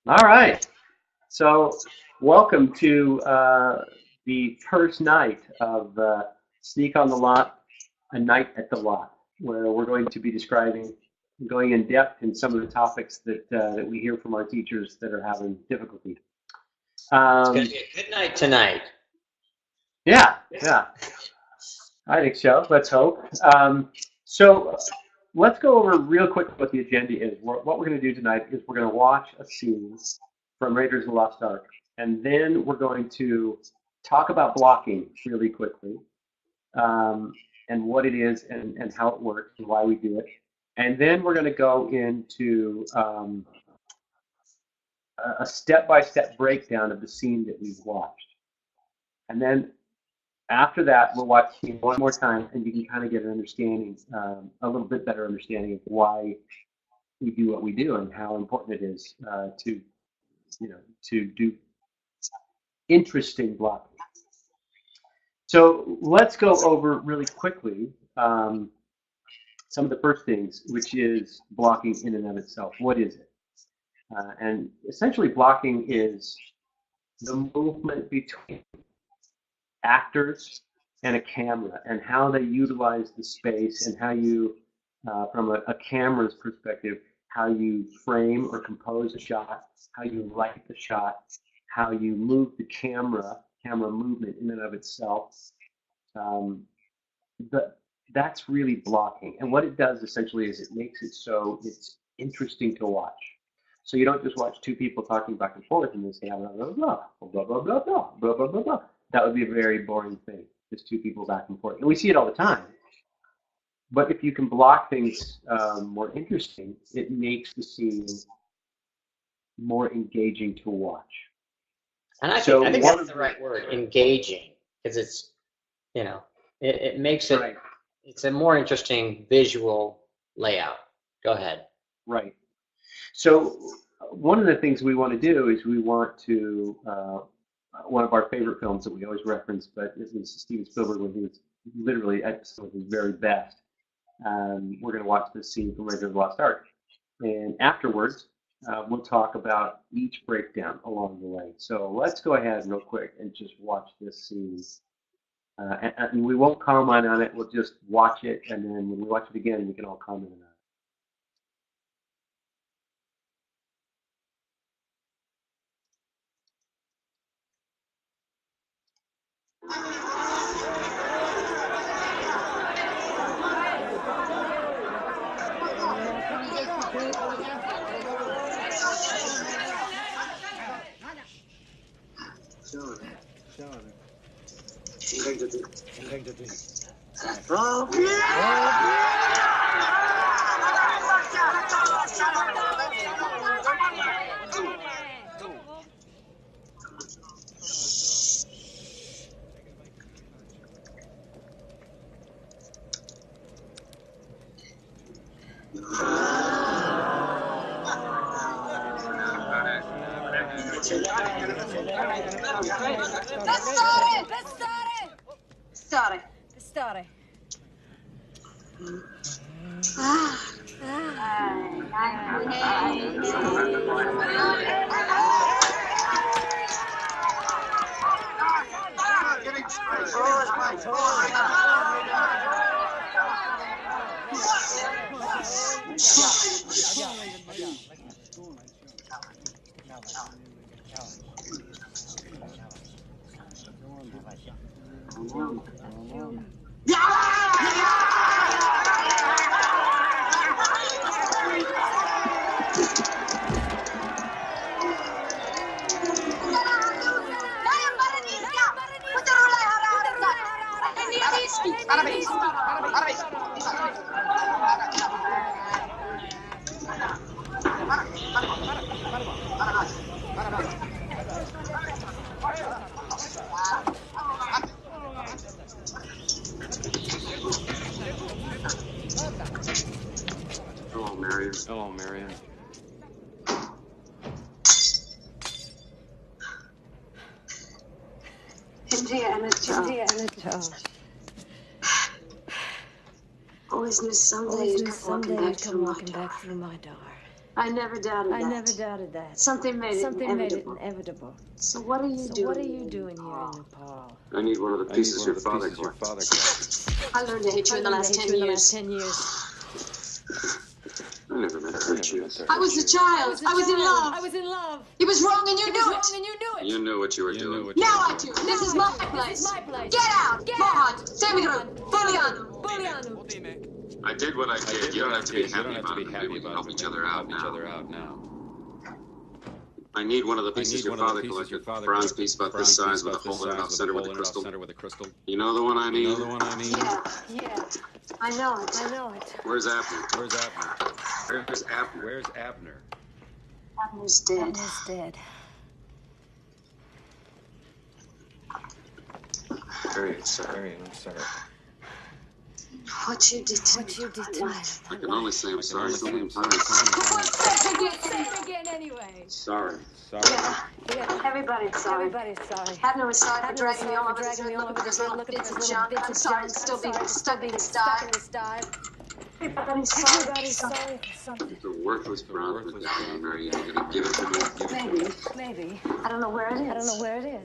All right. So, welcome to the first night of Sneak on the Lot, a night at the lot, where we're going to be describing, going in depth in some of the topics that we hear from our teachers that are having difficulty. It's going to Um, be a good night tonight. yeah, yeah, I think so. Let's hope. So, let's go over real quick what the agenda is. What we're going to do tonight is we're going to watch a scene from Raiders of the Lost Ark, and then we're going to talk about blocking really quickly, um, and what it is and how it works and why we do it. And then we're going to go into a step-by-step breakdown of the scene that we've watched. And then after that, we'll watch the scene one more time, and you can kind of get an understanding, a little bit better understanding of why we do what we do and how important it is to do interesting blocking. So let's go over really quickly some of the first things, which is blocking in and of itself. What is it? And essentially, blocking is the movement between actors and a camera and how they utilize the space and how you, from a camera's perspective, how you frame or compose a shot, how you light the shot, how you move the camera movement in and of itself. Um, the, that's really blocking. And what it does essentially is it makes it so it's interesting to watch. So you don't just watch two people talking back and forth and they say blah blah blah blah blah blah blah blah blah blah blah blah. That would be a very boring thing. Just two people back and forth. And we see it all the time. But if you can block things more interesting, it makes the scene more engaging to watch. And I think that's the right word, engaging, because it's, it makes it, it's a more interesting visual layout. Go ahead. Right. So one of the things we want to do is we want to, one of our favorite films that we always reference, but it was Steven Spielberg when he was literally at some of his very best. We're going to watch this scene from Raiders of the Lost Ark. And afterwards, we'll talk about each breakdown along the way. So let's go ahead real quick and just watch this scene. And we won't comment on it. We'll just watch it, and then when we watch it again, we can all comment on it. Pistare. Hello, Marion. Hello, Marion. India and a child. Always knew someday you'd come walking back through my door. I never doubted that. I never doubted that. Something made it inevitable. inevitable. So what are you doing? What are you doing here in Nepal? I need one of the pieces your father collected. I learned to hate you in the last 10 years. 10 years. I never meant to hurt you. I was a child. I was in love. I was in love. It was wrong and you knew it. And you knew it. You knew what you were doing. Now I do. This is my place. This is my place. Get out. Get Come out. on. Say me through. Bully on them. I did what I did. You don't have to be happy about it. Maybe we can help each other out now. I need one of the pieces your father collected. Bronze piece about this size with a hole in it off center with a crystal. You know the one I mean? Yeah. I know it. Where's Abner? Where's Abner? Abner's dead. dead. I'm sorry. What you did to me. I can only say I'm sorry so many times. Say it again anyway. Sorry. Yeah. Everybody's sorry. Abner was sorry for dragging me all over his head, looking for those little bits of junk. I'm sorry to still be stuck in his dive. Everybody's sorry for something. It's a worthless brown for down, Mary. You're gonna give it to me? Maybe. I don't know where it is.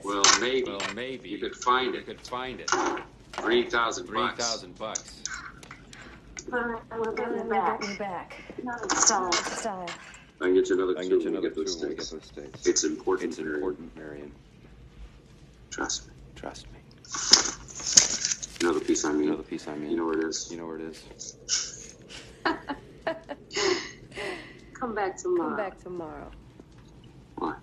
Well, maybe. You could find it. $3,000. We'll give it back. Another style. I can get you another two when we get those stakes. It's important, Marion. Trust me. You know the piece I mean. You know where it is. Come back tomorrow. Why?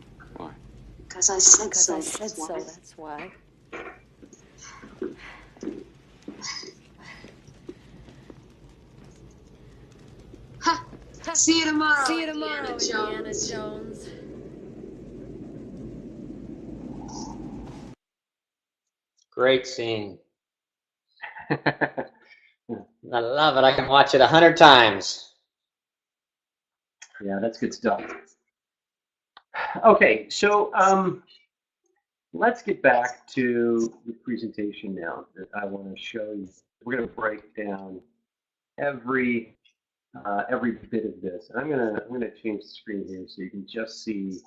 Because I said so. That's why. See you tomorrow. Indiana Jones. Great scene. I love it. I can watch it 100 times. Yeah, that's good stuff. Okay, so let's get back to the presentation now that I want to show you. We're going to break down every bit of this. And I'm gonna change the screen here so you can just see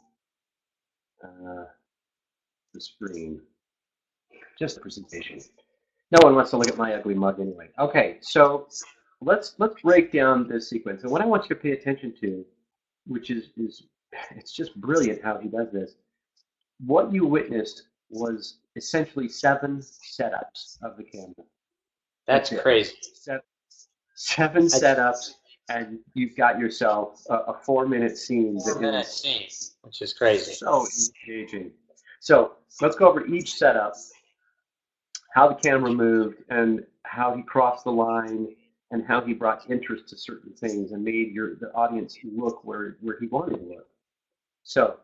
the screen, just the presentation. No one wants to look at my ugly mug anyway. Okay, so let's break down this sequence. And what I want you to pay attention to, which is it's just brilliant how he does this. What you witnessed was essentially 7 setups of the camera. That's crazy. 7 setups. And you've got yourself a 4-minute scene. 4-minute scene, which is crazy. So engaging. So let's go over each setup, how the camera moved, and how he crossed the line, and how he brought interest to certain things and made the audience look where he wanted to look. So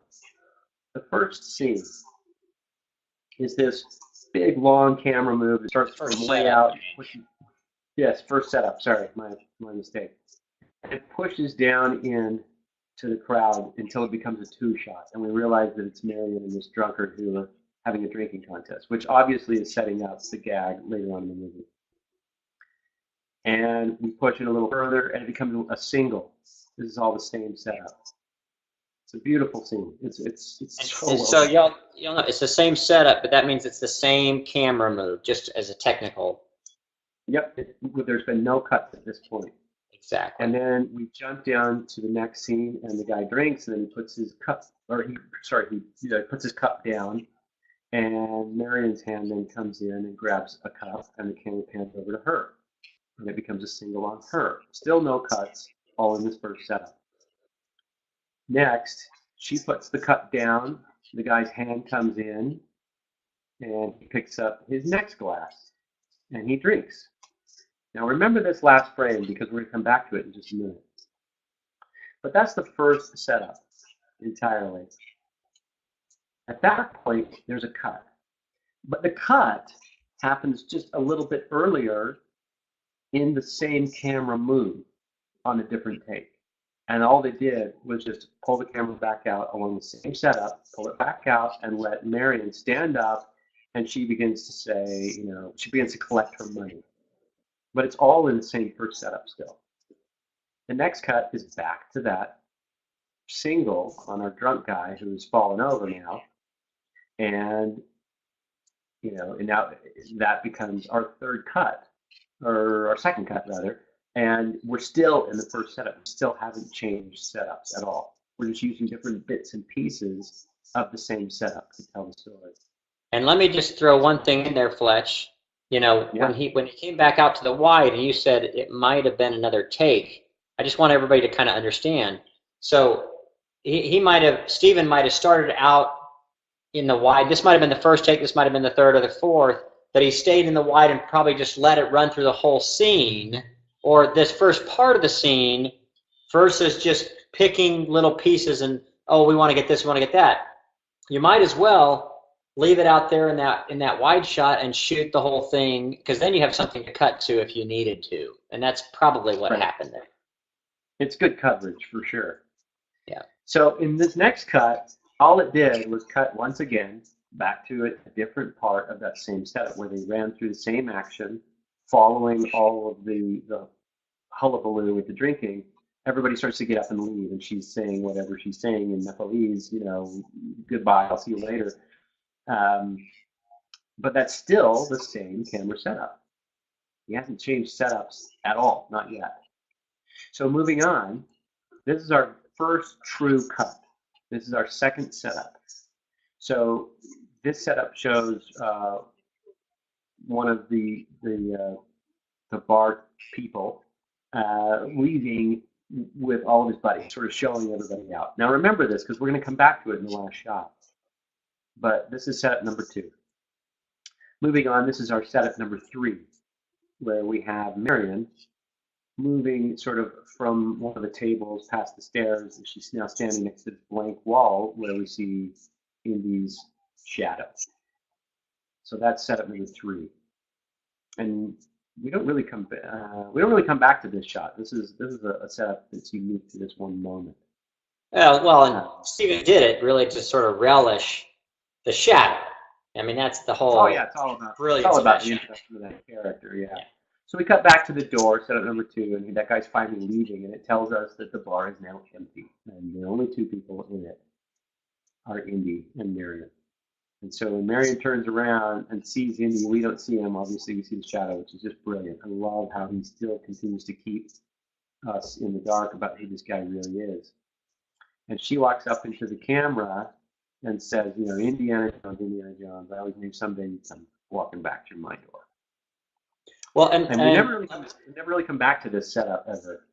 the first scene is this big, long camera move. It starts from layout. Yes, first setup. Sorry, my mistake. It pushes down in to the crowd until it becomes a 2-shot, and we realize that it's Marion and this drunkard who are having a drinking contest, which obviously is setting up the gag later on in the movie. And we push it a little further, and it becomes a single. This is all the same setup. It's a beautiful scene. It's so y'all know it's the same setup, but that means it's the same camera move, just as a technical. Yep. There's been no cuts at this point. Exactly. And then we jump down to the next scene, and the guy drinks, and then he puts his cup, he puts his cup down, and Marion's hand then comes in and grabs a cup, and the camera pans over to her, and it becomes a single on her. Still no cuts, all in this first setup. Next, she puts the cup down, the guy's hand comes in, and he picks up his next glass, and he drinks. Now remember this last frame because we're going to come back to it in just a minute. But that's the first setup entirely. At that point, there's a cut. But the cut happens just a little bit earlier in the same camera move on a different take. And all they did was just pull the camera back out along the same setup, pull it back out, and let Marion stand up, and she begins to say, she begins to collect her money. But it's all in the same first setup still. The next cut is back to that single on our drunk guy who's fallen over now, and and now that becomes our third cut, or our second cut rather, and we're still in the first setup. We still haven't changed setups at all. We're just using different bits and pieces of the same setup to tell the story. And let me just throw one thing in there, Fletch. When he came back out to the wide, and you said it might have been another take. I just want everybody to kind of understand. So Steven might have started out in the wide. This might have been the first take. This might have been the third or the fourth. But he stayed in the wide and probably just let it run through the whole scene, or this first part of the scene, versus just picking little pieces and, oh, we want to get this, we want to get that. You might as well leave it out there in that wide shot and shoot the whole thing, because then you have something to cut to if you needed to. And that's probably what happened there. It's good coverage for sure. Yeah. So in this next cut, all it did was cut once again back to a different part of that same setup where they ran through the same action, following all of the hullabaloo with the drinking. Everybody starts to get up and leave, and she's saying whatever she's saying in Nepalese, goodbye, I'll see you later. But that's still the same camera setup. He hasn't changed setups at all, not yet. So moving on, this is our first true cut. This is our second setup. So this setup shows one of the bar people leaving with all of his buddies, sort of showing everybody out. Now remember this, because we're going to come back to it in the last shot. But this is setup number 2. Moving on, this is our setup number 3, where we have Marion moving sort of from one of the tables past the stairs, and she's now standing next to the blank wall where we see Indy's shadow. So that's setup number 3. And we don't really come back to this shot. This is a setup that's unique to this one moment. Well, and Steven did it really to sort of relish the shadow. I mean, that's the whole. Oh yeah, it's all about the introduction of that character. Yeah. So we cut back to the door, setup number 2, and that guy's finally leaving, and it tells us that the bar is now empty, and the only 2 people in it are Indy and Marion. And so when Marion turns around and sees Indy, we don't see him. Obviously, we see the shadow, which is just brilliant. I love how he still continues to keep us in the dark about who this guy really is. And she walks up into the camera and says, Indiana Jones, I always knew someday you'd come walking back through my door. Well, and we never really come back to this setup ever.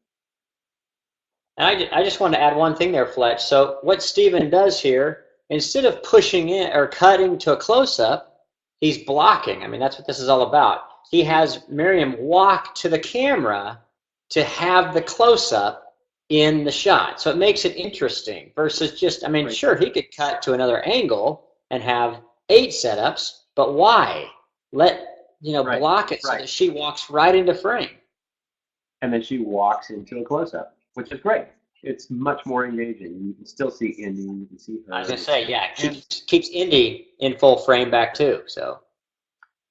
And I just want to add one thing there, Fletch. So what Steven does here, instead of pushing in or cutting to a close-up, he's blocking. I mean, that's what this is all about. He has Miriam walk to the camera to have the close-up in the shot. So it makes it interesting versus just, sure, he could cut to another angle and have 8 setups, but why? Block it so that she walks right into frame. And then she walks into a close-up, which is great. It's much more engaging. You can still see Indy. You can see her. I was going to say, yeah, keeps Indy in full frame back too. So.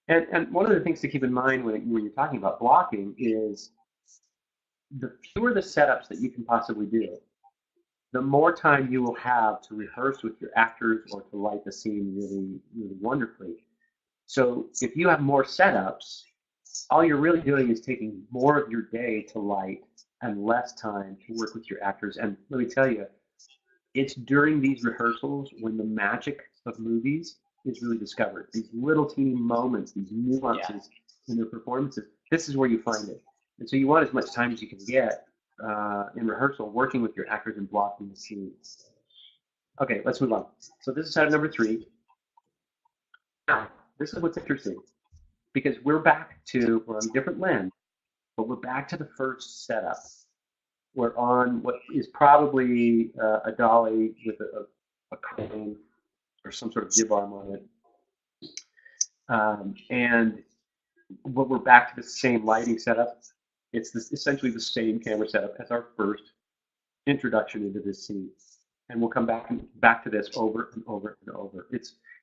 And one of the things to keep in mind when you're talking about blocking is the fewer the setups that you can possibly do, the more time you will have to rehearse with your actors or to light the scene really, really wonderfully. So if you have more setups, all you're really doing is taking more of your day to light and less time to work with your actors. And let me tell you, it's during these rehearsals when the magic of movies is really discovered. These little teeny moments, these nuances in their performances, this is where you find it. And so you want as much time as you can get in rehearsal working with your actors and blocking the scenes. Okay, let's move on. So this is setup number 3. Now, this is what's interesting, because we're on a different lens, but we're back to the first setup. We're on what is probably a dolly with a crane or some sort of jib arm on it. And we're back to the same lighting setup. It's essentially the same camera setup as our first introduction into this scene. And we'll come back to this over and over and over.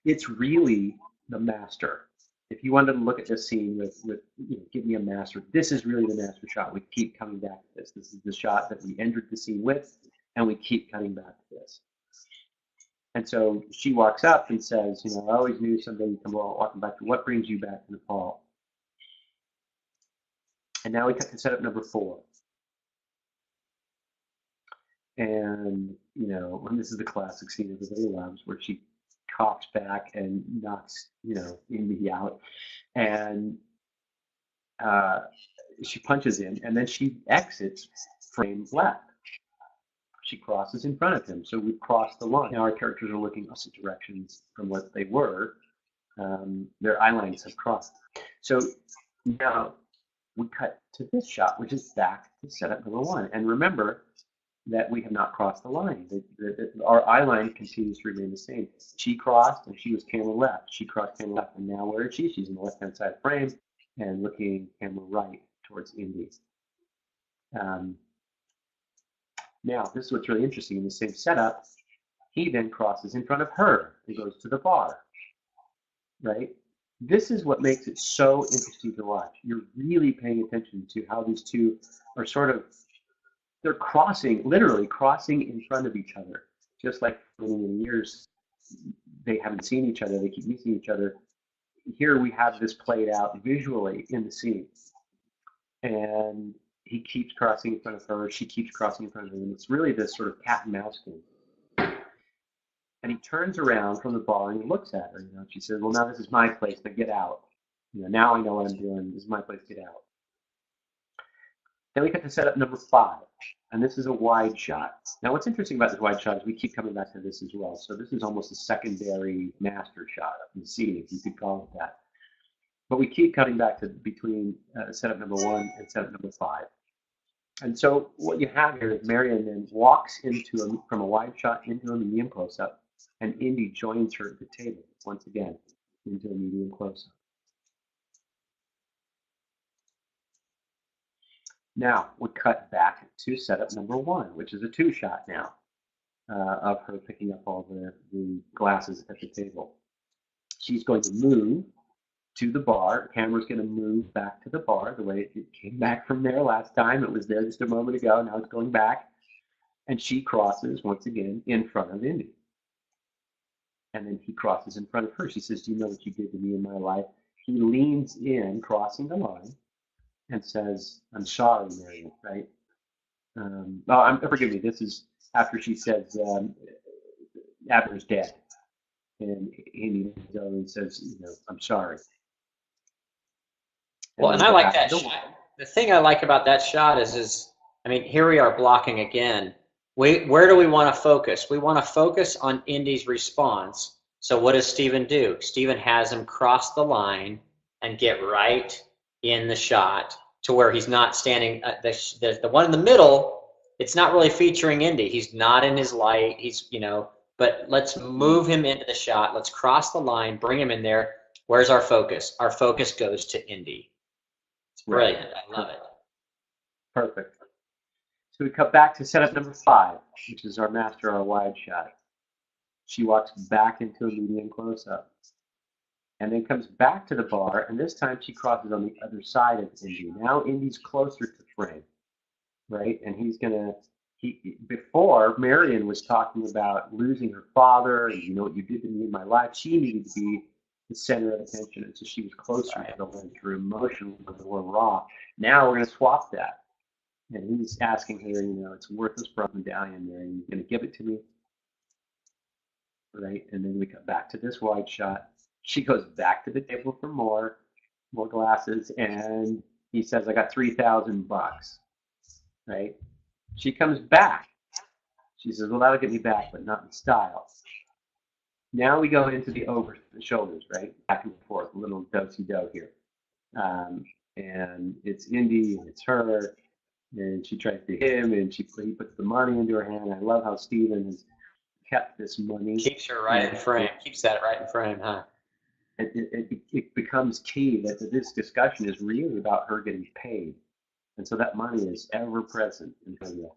It's really the master. If you wanted to look at this scene with give me a master, this is really the master shot. We keep coming back to this. This is the shot that we entered the scene with, And we keep cutting back to this. And so she walks up and says, you know, I always knew someday you'd come walking back to what brings you back to Nepal. And now we cut to setup number 4. And, you know, and this is the classic scene everybody loves, where she cocks back and knocks, you know, Indy out. And she punches in, and then she exits frame left. She crosses in front of him. So we've crossed the line. Now our characters are looking opposite directions from what they were. Their eye lines have crossed. So now we cut to this shot, which is back to setup number 1. And remember that we have not crossed the line. Our eye line continues to remain the same. She crossed, and she was camera left. She crossed camera left, and now where is she? She's in the left-hand side frame and looking camera right towards Indy. Now, this is what's really interesting. In the same setup, he then crosses in front of her and goes to the bar, right? This is what makes it so interesting to watch. You're really paying attention to how these two are sort of, they're crossing, literally crossing in front of each other. Just like for many years, they haven't seen each other, they keep missing each other. Here we have this played out visually in the scene. And he keeps crossing in front of her, she keeps crossing in front of him. And it's really this sort of cat and mouse game. And he turns around from the bar and he looks at her, you know, and she says, well, now this is my place, but get out. You know, now I know what I'm doing, this is my place, get out. Then we get to setup number 5, and this is a wide shot. Now what's interesting about this wide shot is we keep coming back to this as well. So this is almost a secondary master shot of the scene, if you could call it that. But we keep cutting back to between setup number 1 and setup number 5. And so what you have here is Marion then walks into from a wide shot into a medium close-up, and Indy joins her at the table once again into a medium close-up. Now we cut back to setup number 1, which is a 2-shot now of her picking up all the glasses at the table. She's going to move to the bar. Camera's going to move back to the bar the way it came back from there last time. It was there just a moment ago. Now it's going back. And she crosses once again in front of Indy. And then he crosses in front of her. She says, do you know what you did to me in my life? He leans in, crossing the line, and says, I'm sorry, Marion, right? Forgive me, this is after she says, Abner's dead. And Indy leans over and says, you know, I'm sorry. Well, and I like that shot. The thing I like about that shot is I mean, here we are blocking again. Where do we want to focus? We want to focus on Indy's response. So what does Steven do? Steven has him cross the line and get right in the shot to where he's not standing. The one in the middle, it's not really featuring Indy. He's not in his light. He's, you know, but let's move him into the shot. Let's cross the line, bring him in there. Where's our focus? Our focus goes to Indy. It's brilliant. I love it. Perfect. So we cut back to setup number 5, which is our master, our wide shot. She walks back into a medium close-up and then comes back to the bar, and this time she crosses on the other side of Indy. Now Indy's closer to frame, right? And he's gonna, before Marion was talking about losing her father and you know what you did to me in my life, she needed to be the center of attention, and so she was closer to the lens. Her emotion was more raw. Now we're gonna swap that. And he's asking her, you know, it's a worthless bronze medallion there, and you're going to give it to me? Right? And then we come back to this wide shot. She goes back to the table for more glasses, and he says, I got $3,000. Right? She comes back. She says, well, that'll get me back, but not in style. Now we go into the over the shoulders, right? Back and forth, a little do-si-do here. And it's Indy, and it's her. And she tries to hit him, and he puts the money into her hand. I love how Steven has kept this money. Keeps her right in frame. Keeps that right in frame, huh? It becomes key that this discussion is really about her getting paid. And so that money is ever present in her life.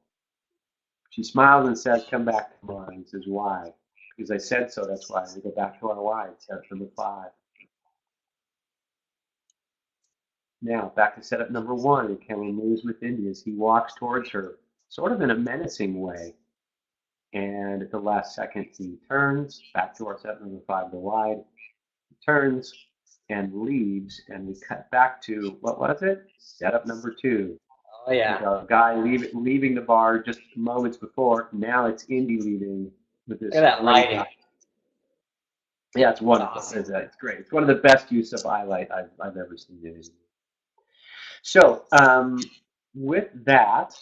She smiles and says, come back tomorrow. And he says, why? Because I said so, that's why. We go back to our wide, setup number 5. Now, back to setup number 1, and Cameron moves with Indy as he walks towards her, sort of in a menacing way. And at the last second, he turns back to our setup number 5, the wide, turns and leaves, and we cut back to, what was it? Setup number 2. Oh, yeah. A guy leaving the bar just moments before. Now it's Indy leaving with this. Look at that lighting. Yeah, it's wonderful. Awesome. It's great. It's one of the best use of highlight I've ever seen. So with that,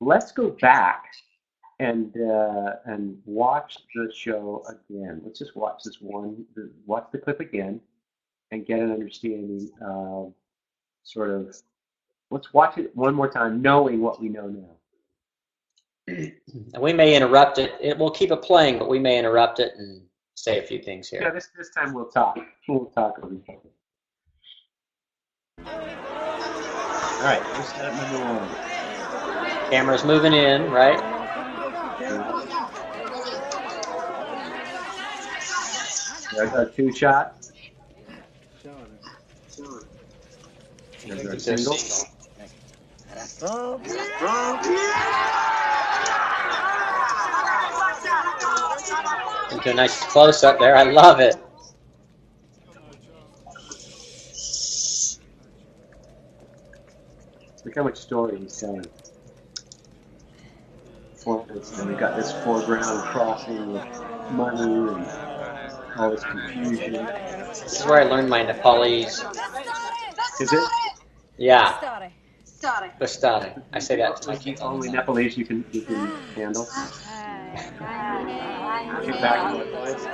let's go back and watch the show again. Let's just watch this one. Watch the clip again, and get an understanding of sort of. Let's watch it one more time, knowing what we know now. And we may interrupt it. We'll keep it playing, but we may interrupt it and say a few things here. Yeah, this time we'll talk. We'll talk over each other. All right, here's setup number 1. Camera's moving in, right? There's our 2 shot. There's our single. Into a nice close up there. I love it. Look how much story he's telling. And we got this foreground crossing with money and all this confusion. This is where I learned my Nepalese. Is it? Yeah. Stare. Bastare. I say that to my kids. Only Nepalese you can handle. Get back to the place.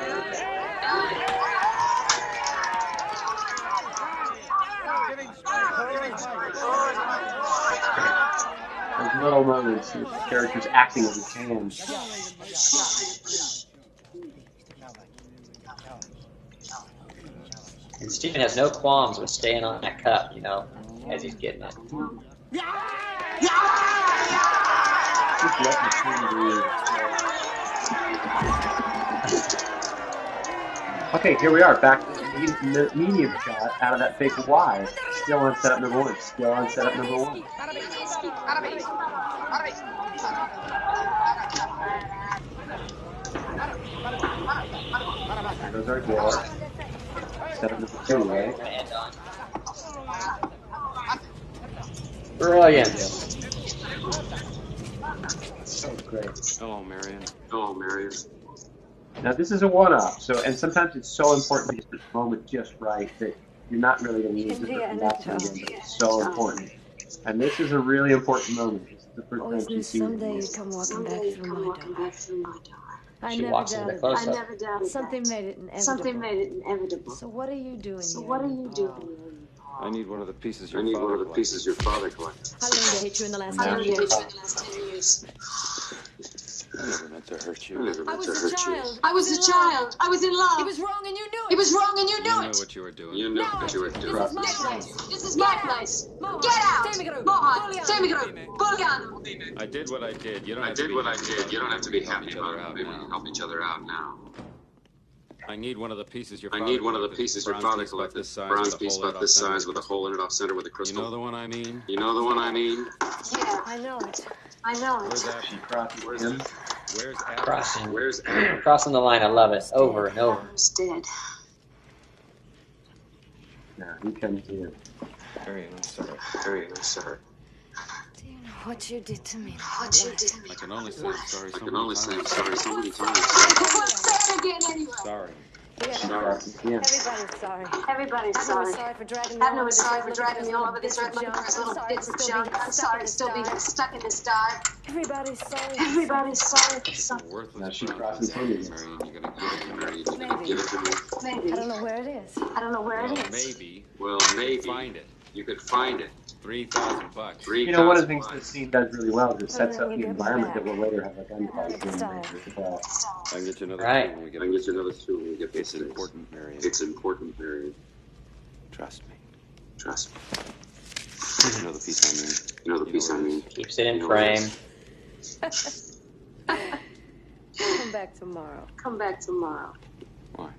Those little moments, the characters acting with his hands. And Steven has no qualms with staying on that cup, you know, as he's getting it. Just let the scene breathe. Okay, here we are, back in the medium shot out of that fake wide. Still on setup number 1. Still on setup number 1. There goes our door. Setup number 2, right? Brilliant. So great. Hello, Marion. Hello, Marion. Now this is a one-off, so and sometimes it's so important to get this moment just right that you're not really going to use it for that again, but it's so important. And this is a really important moment. This is the first Always time knew she's seen someday it. you'd come walking back through my door. I She never walks into the doubted close I up. never doubted Something that. made it inevitable. Something made it inevitable. So what are you doing So here? what are you Paul? doing? I need one of the pieces your I need father one of the collected. pieces your father collected. I learned to hate you in the last I 10 learned to hate years. you in the last 10 years. I never meant to hurt I you. never I meant was to a hurt you. child. I was a child. I was in love. It was wrong and you knew it. It was wrong and you You knew knew it. what you were doing. You knew No, what you were this doing. is my place. This is my place. Mohan, Get out. Temigru, Mohan, Bulgarian. Temigru, Bulgarian. I did what I did. You don't I have to did be what I happy did. You don't have to be happy each other about it. out Maybe we now. can help each other out now. I need one of the pieces your I father need one of the collected. pieces your Bronze father piece about collected. this size Bronze with a piece hole in about it this off center size with a hole in it off center with a You crystal. know the one I mean? You know the one I mean? Yeah, I know it. I know Where's it. Abby? Where's him? Where's Abby? Crossing. Where's Adam? Crossing the line. I love it. Over and over. Adam's dead. Now he comes here. Marion, I'm sorry. Harry, I'm sorry. Do you know what you did to me? What you did to me? I can only say I'm sorry I so can many only say I'm times. sorry so many times. Say it again anyway. Sorry. Sorry. Yeah. Everybody's sorry. Everybody's Abner was sorry. sorry for dragging me Abner all was over sorry this for earth, dragging me all over this earth looking for his little bits of junk. I'm sorry to still be stuck in this dive. Everybody's sorry. Everybody's sorry for It's a something. worthless Now she bronze crosses piece, him again. Marion. You're gonna give it to me. Mary, you're gonna give it to me. Maybe. I don't know where it is. I don't know where Well, it is. maybe. Well, You maybe. could find it. You could find it. $3,000. You know, one of the things this scene does really well is it sets up the environment that we'll later have a gunfight in as well. I can get you another Right. two when we I get can get you another two when we get It's this. important, Marion. It's important, Mary. Trust me. Trust me. You know the piece I mean. You know the piece I mean. Keeps it in frame. Come back tomorrow. Come back tomorrow. Why?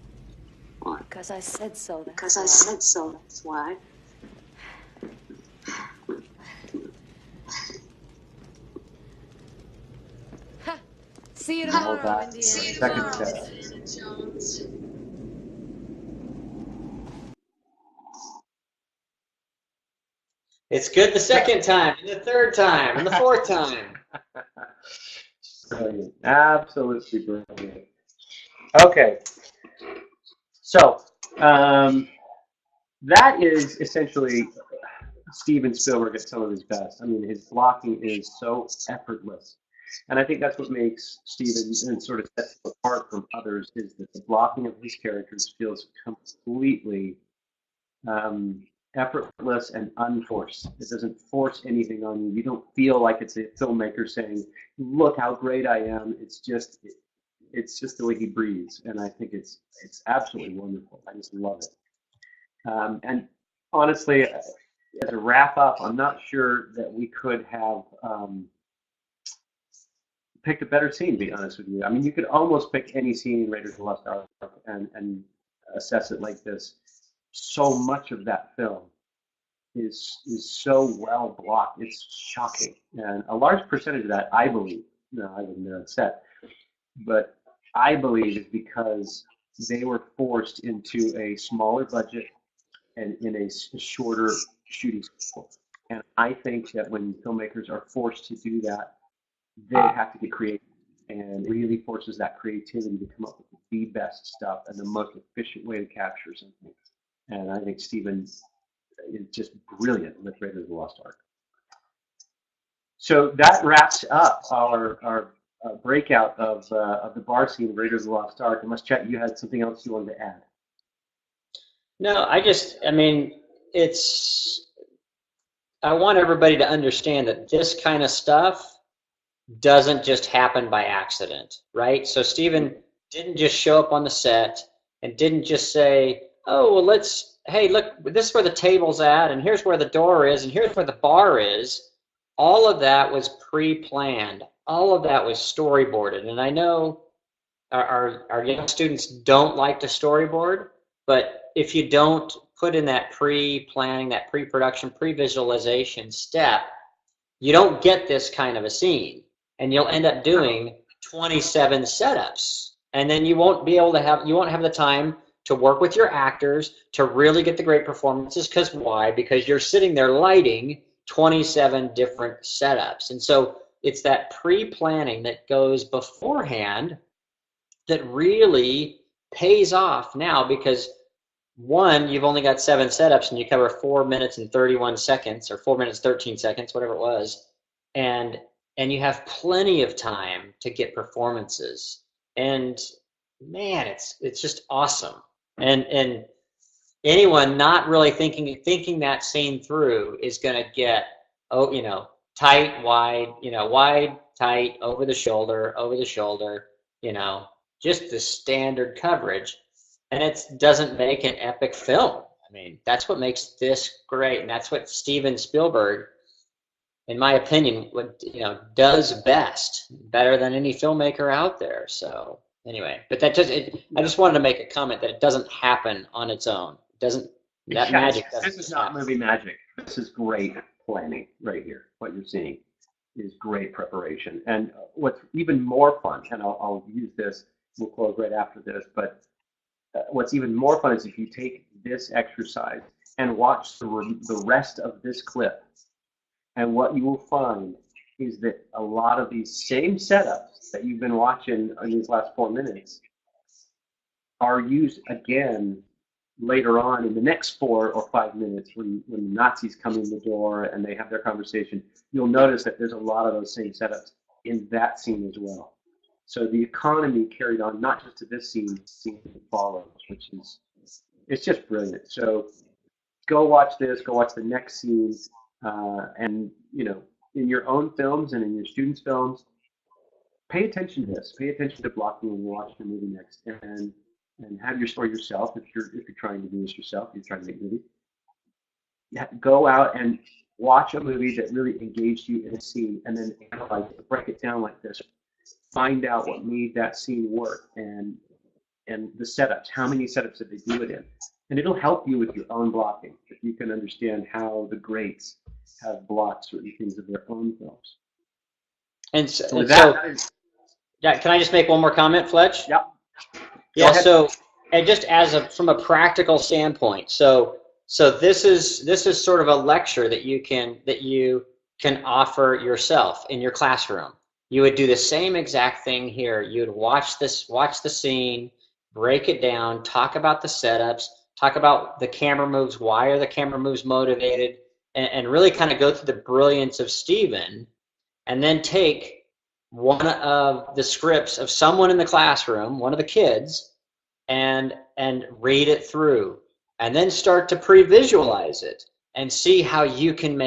Why? Because I said so. That's Because I why. said so. That's why. See you and all tomorrow, that. Indiana Second step. Jones. It's good the second time, and the third time, and the fourth time. Brilliant. Absolutely brilliant. Okay. So, that is essentially Steven Spielberg at some of his best. I mean, his blocking is so effortless. And I think that's what makes Steven and sort of sets him apart from others is that the blocking of his characters feels completely effortless and unforced. It doesn't force anything on you. You don't feel like it's a filmmaker saying, "Look how great I am." It's just the way he breathes, and I think it's absolutely wonderful. I just love it. And honestly, as a wrap up, I'm not sure that we could have picked a better scene, to be honest with you. I mean, you could almost pick any scene in Raiders of the Lost Ark and assess it like this. So much of that film is so well blocked. It's shocking, and a large percentage of that, I believe, no, I haven't been on set, but I believe is because they were forced into a smaller budget and in a shorter shooting schedule. And I think that when filmmakers are forced to do that, they have to get creative, and it really forces that creativity to come up with the best stuff and the most efficient way to capture something. And I think Steven is just brilliant with Raiders of the Lost Ark. So that wraps up our breakout of the bar scene of Raiders of the Lost Ark. Unless, Chet, you had something else you wanted to add? No, I mean, I want everybody to understand that this kind of stuff doesn't just happen by accident, right? So Steven didn't just show up on the set and didn't just say, "Oh, well, hey, look, this is where the table's at, and here's where the door is, and here's where the bar is." All of that was pre-planned. All of that was storyboarded. And I know our young students don't like to storyboard, but if you don't put in that pre-planning, that pre-production, pre-visualization step, you don't get this kind of a scene. And you'll end up doing 27 setups. And then you won't have the time to work with your actors to really get the great performances. Because why? Because you're sitting there lighting 27 different setups. And so it's that pre-planning that goes beforehand that really pays off now, because one, you've only got 7 setups and you cover 4 minutes and 31 seconds or 4 minutes 13 seconds, whatever it was, and you have plenty of time to get performances. And man, it's just awesome. And anyone not really thinking that scene through is going to get, tight, wide, wide, tight, over the shoulder, just the standard coverage. And it doesn't make an epic film. I mean, that's what makes this great, and that's what Steven Spielberg, in my opinion, does better than any filmmaker out there. So anyway, but I just wanted to make a comment that it doesn't happen on its own. Magic doesn't. This is not movie magic. This is great planning right here. What you're seeing is great preparation. And what's even more fun, and I'll use this, we'll close right after this, but what's even more fun is if you take this exercise and watch the rest of this clip, and what you will find is that a lot of these same setups that you've been watching in these last 4 minutes are used again later on in the next 4 or 5 minutes when the Nazis come in the door and they have their conversation. You'll notice that there's a lot of those same setups in that scene as well. So the economy carried on not just to this scene that follows, which is, it's just brilliant. So go watch this, go watch the next scenes, and in your own films and in your students' films, pay attention to this. Pay attention to blocking when you watch the movie next, and have your story yourself if you're trying to do this yourself. You're trying to make movies. Go out and watch a movie that really engaged you in a scene, and then analyze it, break it down like this. Find out what made that scene work, and the setups. How many setups did they do it in? And it'll help you with your own blocking if you can understand how the greats have blocked certain things of their own films. And so Yeah, can I just make one more comment, Fletch? Yeah. Yeah. So, and just from a practical standpoint, so this is sort of a lecture that you can offer yourself in your classroom. You would do the same exact thing here. You would watch the scene, break it down, talk about the setups, talk about the camera moves, why are the camera moves motivated, and really kind of go through the brilliance of Steven, and then take one of the scripts of someone in the classroom, one of the kids, and read it through, and then start to pre-visualize it and see how you can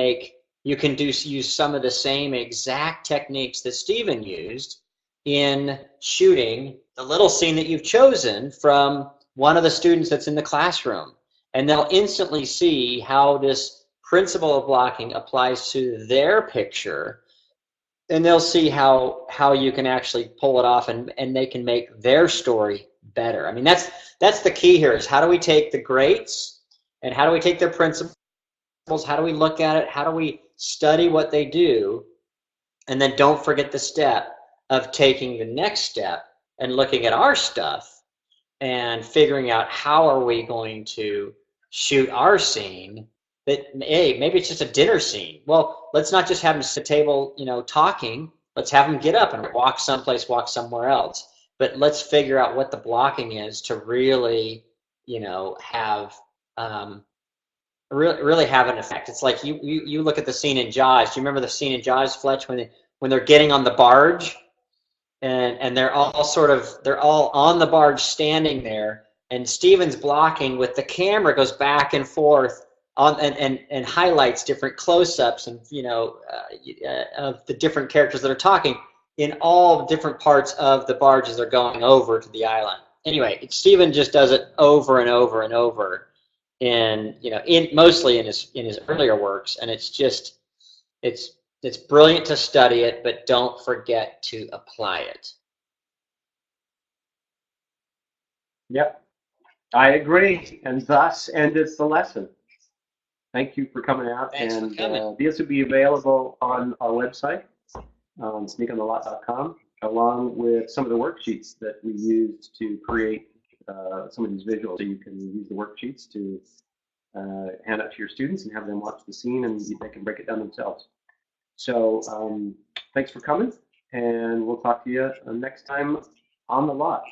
use some of the same exact techniques that Steven used in shooting the little scene that you've chosen from one of the students that's in the classroom. And they'll instantly see how this principle of blocking applies to their picture, and they'll see how you can actually pull it off, and they can make their story better. I mean, that's the key here, is how do we take the greats and how do we take their principles, how do we look at it, how do we study what they do, and then don't forget the step of taking the next step and looking at our stuff and figuring out how are we going to shoot our scene. That, hey, maybe it's just a dinner scene. Well, let's not just have them sit at the table, talking. Let's have them get up and walk someplace, walk somewhere else. But let's figure out what the blocking is to really, have really have an effect. It's like you look at the scene in Jaws. Do you remember the scene in Jaws, Fletch, when they're getting on the barge, and they're all on the barge standing there, and Steven's blocking with the camera goes back and forth and highlights different close-ups and of the different characters that are talking in all different parts of the barge as they're going over to the island. Anyway, Steven just does it over and over and over mostly in his earlier works, and it's brilliant to study it, but don't forget to apply it. Yep, I agree, and thus endeth the lesson. Thank you for coming out. Thanks for coming. These will be available on our website, on sneakontheLot.com, along with some of the worksheets that we used to create some of these visuals. So you can use the worksheets to hand out to your students and have them watch the scene, and they can break it down themselves. So thanks for coming, and we'll talk to you next time on The Lot.